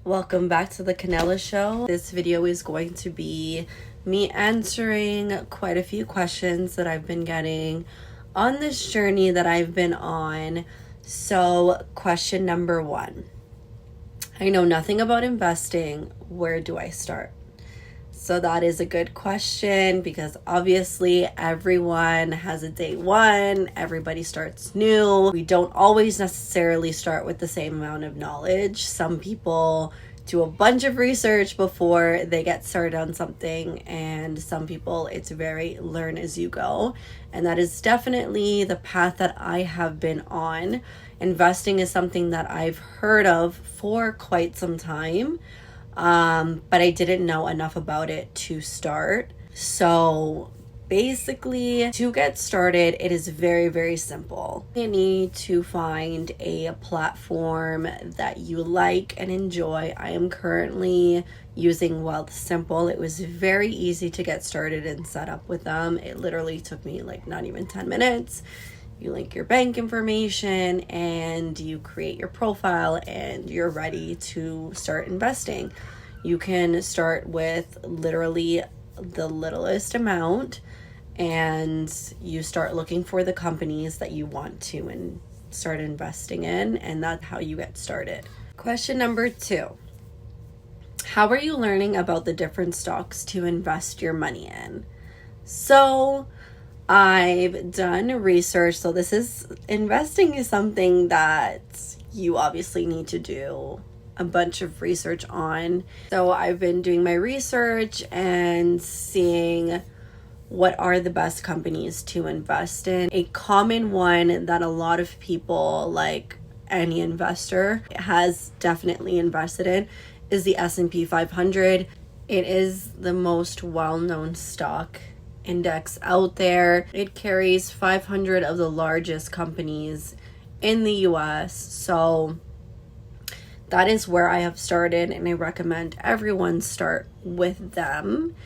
Welcome back to the Canela show. This video is going to be me answering quite a few questions that I've been getting on this journey that I've been on. So, question number 1. I know nothing about investing. Where do I start? So that is a good question because obviously everyone has a day one. Everybody starts new. We don't always necessarily start with the same amount of knowledge. Some people do a bunch of research before they get started on something, and some people it's very learn as you go. And that is definitely the path that I have been on. Investing is something that I've heard of for quite some time. But I didn't know enough about it to start. So basically, to get started, it is very, very simple. You need to find a platform that you like and enjoy. I am currently using Wealth Simple. It was very easy to get started and set up with them. It literally took me like not even 10 minutes. You link your bank information and you create your profile and you're ready to start investing. You can start with literally the littlest amount and you start looking for the companies that you want to and start investing in, and that's how you get started. Question number 2. How are you learning about the different stocks to invest your money in? So I've done research. So investing is something that you obviously need to do a bunch of research on. So I've been doing my research and seeing what are the best companies to invest in. A common one that a lot of people, like any investor, has definitely invested in is the S&P 500. It is the most well-known stock index out there. It carries 500 of the largest companies in the US. So that is where I have started, and I recommend everyone start with them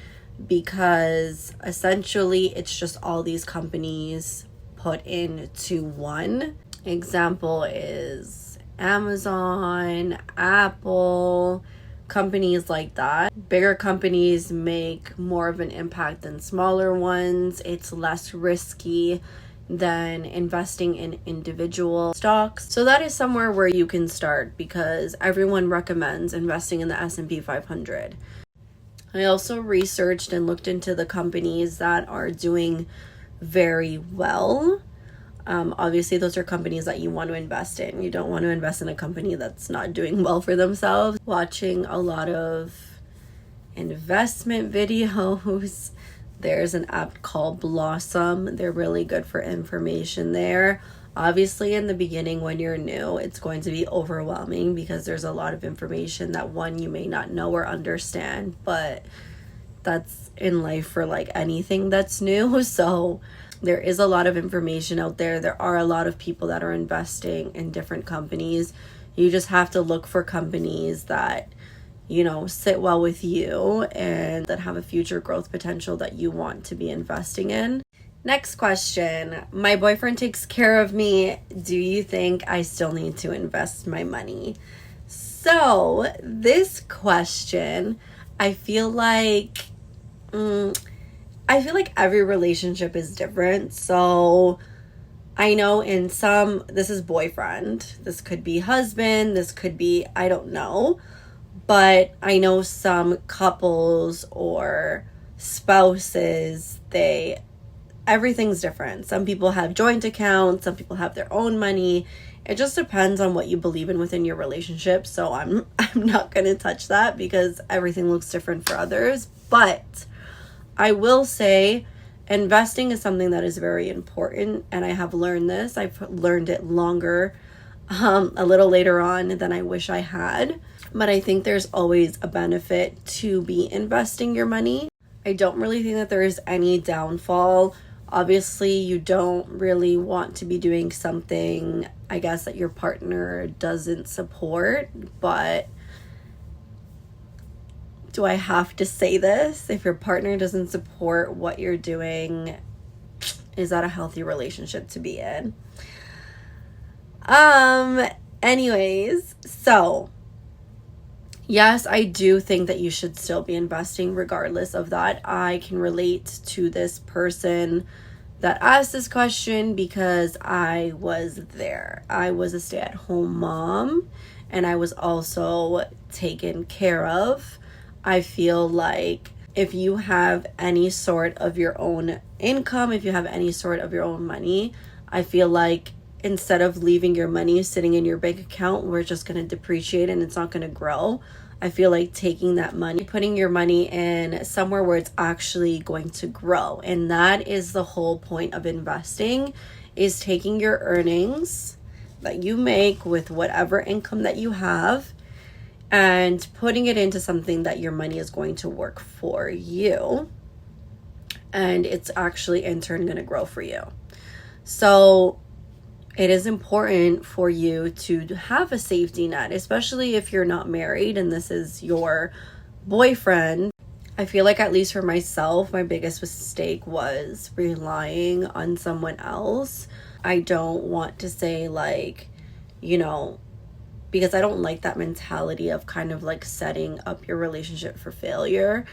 because essentially it's just all these companies put into one. Example is Amazon, Apple, companies like that. Bigger companies make more of an impact than smaller ones. It's less risky than investing in individual stocks. So that is somewhere where you can start because everyone recommends investing in the S&P 500. I also researched and looked into the companies that are doing very well. Obviously, those are companies that you want to invest in. You don't want to invest in a company that's not doing well for themselves. Watching a lot of investment videos. There's an app called Blossom. They're really good for information there. Obviously, in the beginning, when you're new, it's going to be overwhelming because there's a lot of information that you may not know or understand, but that's in life for like anything that's new. So there is a lot of information out there. There are a lot of people that are investing in different companies. You just have to look for companies that, sit well with you and that have a future growth potential that you want to be investing in. Next question. My boyfriend takes care of me. Do you think I still need to invest my money? So this question, I feel like every relationship is different. So I know this is boyfriend, this could be husband, this could be, I don't know. But I know some couples or spouses, everything's different. Some people have joint accounts, some people have their own money. It just depends on what you believe in within your relationship. So I'm not going to touch that because everything looks different for others. But I will say investing is something that is very important, and I have learned this. I've learned it longer, a little later on than I wish I had. But I think there's always a benefit to be investing your money. I don't really think that there is any downfall. Obviously, you don't really want to be doing something, I guess, that your partner doesn't support. But do I have to say this? If your partner doesn't support what you're doing, is that a healthy relationship to be in? Anyways, so Yes, I do think that you should still be investing regardless of that. I can relate to this person that asked this question because I was there. I was a stay-at-home mom and I was also taken care of. I feel like if you have any sort of your own income, if you have any sort of your own money, I feel like instead of leaving your money sitting in your bank account where it's just going to depreciate and it's not going to grow, I feel like taking that money, putting your money in somewhere where it's actually going to grow. And that is the whole point of investing, is taking your earnings that you make with whatever income that you have and putting it into something that your money is going to work for you. And it's actually in turn going to grow for you. So it is important for you to have a safety net, especially if you're not married and this is your boyfriend. I feel like, at least for myself, my biggest mistake was relying on someone else. I don't want to say like, because I don't like that mentality of kind of like setting up your relationship for failure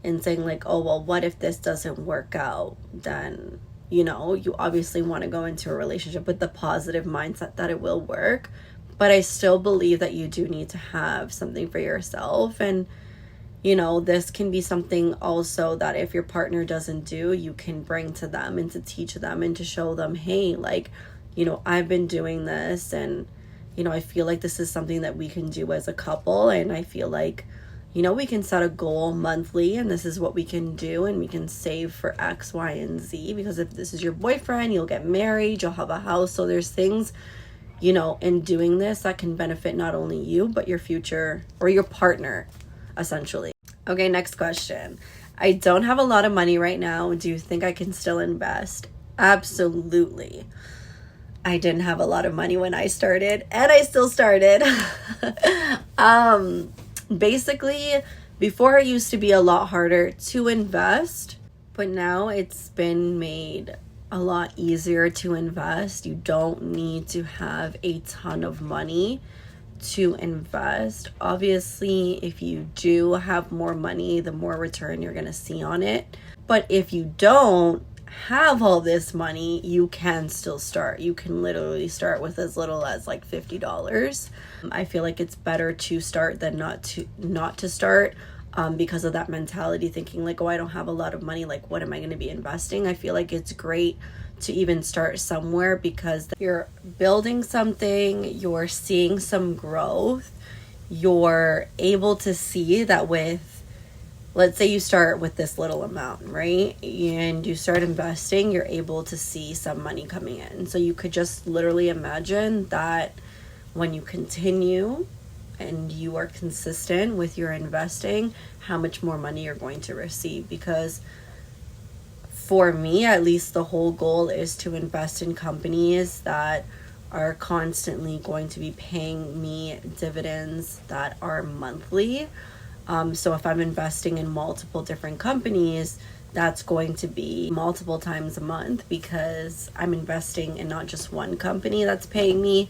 and saying like, oh, well, what if this doesn't work out? Then you obviously want to go into a relationship with the positive mindset that it will work. But I still believe that you do need to have something for yourself. And, this can be something also that if your partner doesn't do, you can bring to them and to teach them and to show them, hey, like, I've been doing this and, I feel like this is something that we can do as a couple. And I feel like, we can set a goal monthly and this is what we can do and we can save for X, Y, and Z, because if this is your boyfriend, you'll get married, you'll have a house. So there's things, in doing this that can benefit not only you, but your future or your partner, essentially. Okay, next question. I don't have a lot of money right now. Do you think I can still invest? Absolutely. I didn't have a lot of money when I started and I still started. Basically, before it used to be a lot harder to invest, but now it's been made a lot easier to invest. You don't need to have a ton of money to invest. Obviously, if you do have more money, the more return you're going to see on it. But if you don't have all this money, you can still start. You can literally start with as little as like $50. I feel like it's better to start than not to start, because of that mentality, thinking like, oh, I don't have a lot of money, like what am I going to be investing? I feel like it's great to even start somewhere because you're building something, you're seeing some growth, you're able to see that with, let's say you start with this little amount, right? And you start investing, you're able to see some money coming in. So you could just literally imagine that when you continue and you are consistent with your investing, how much more money you're going to receive. Because for me, at least, the whole goal is to invest in companies that are constantly going to be paying me dividends that are monthly. So if I'm investing in multiple different companies, that's going to be multiple times a month because I'm investing in not just one company that's paying me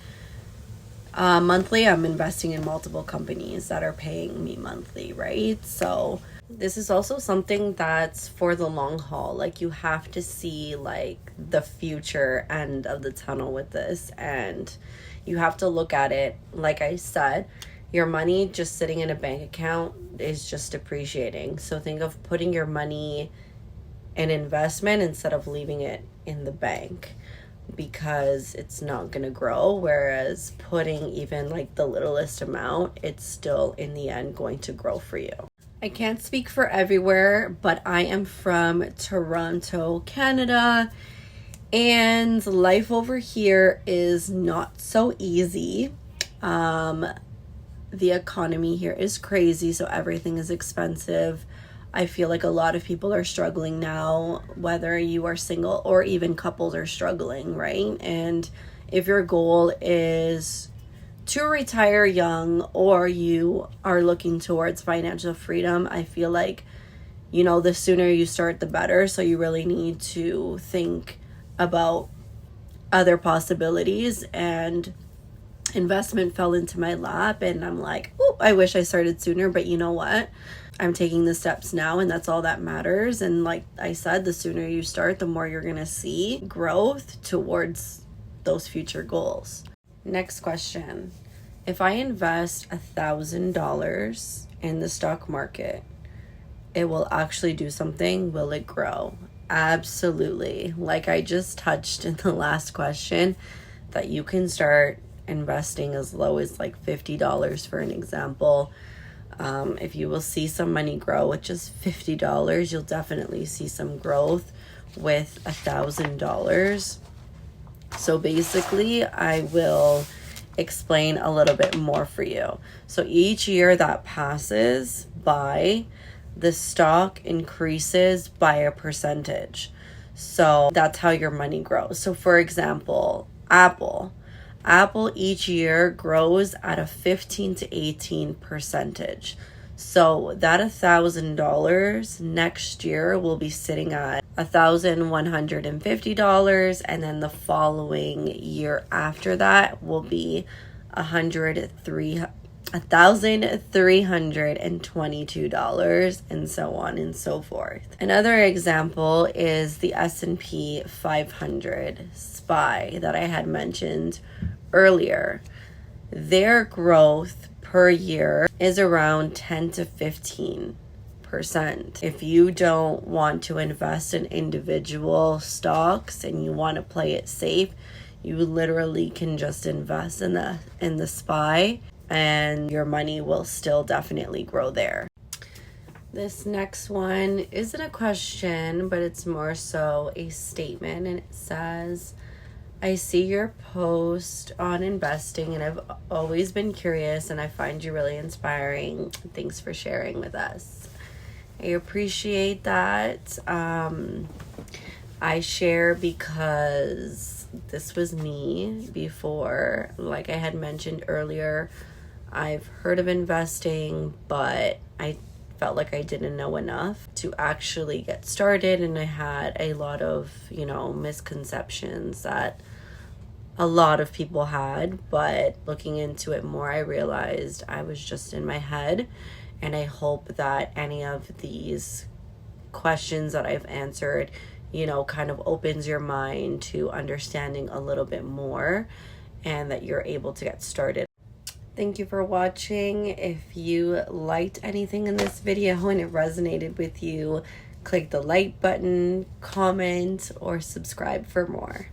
monthly. I'm investing in multiple companies that are paying me monthly, right? So this is also something that's for the long haul. Like, you have to see like the future end of the tunnel with this, and you have to look at it, like I said, your money just sitting in a bank account is just depreciating. So think of putting your money in investment instead of leaving it in the bank, because it's not going to grow. Whereas putting even like the littlest amount, it's still in the end going to grow for you. I can't speak for everywhere, but I am from Toronto, Canada, and life over here is not so easy. The economy here is crazy, so everything is expensive. I feel like a lot of people are struggling now, whether you are single or even couples are struggling, right? And if your goal is to retire young or you are looking towards financial freedom, I feel like, the sooner you start, the better. So you really need to think about other possibilities and investment fell into my lap, and I'm like, oh, I wish I started sooner, but you know what? I'm taking the steps now, and that's all that matters. And like I said, the sooner you start, the more you're gonna see growth towards those future goals. Next question. If I invest $1,000 in the stock market, it will actually do something? Will it grow? Absolutely. Like I just touched in the last question, that you can start investing as low as like $50 for an example. If you will see some money grow with just $50, you'll definitely see some growth with $1,000. So basically, I will explain a little bit more for you. So each year that passes by, the stock increases by a percentage. So that's how your money grows. So for example, Apple each year grows at a 15 to 18 percentage. So that $1,000 next year will be sitting at $1,150, and then the following year after that will be $1,322, and so on and so forth. Another example is the S&P 500 SPY that I had mentioned earlier. Their growth per year is around 10 to 15%. If you don't want to invest in individual stocks and you want to play it safe, you literally can just invest in the SPY, and your money will still definitely grow there. This next one isn't a question, but it's more so a statement, and it says, I see your post on investing, and I've always been curious, and I find you really inspiring. Thanks for sharing with us. I appreciate that. I share because this was me before. Like I had mentioned earlier, I've heard of investing, but I felt like I didn't know enough to actually get started, and I had a lot of, misconceptions that a lot of people had. But looking into it more, I realized I was just in my head, and I hope that any of these questions that I've answered, kind of opens your mind to understanding a little bit more, and that you're able to get started. Thank you for watching. If you liked anything in this video and it resonated with you, click the like button, comment, or subscribe for more.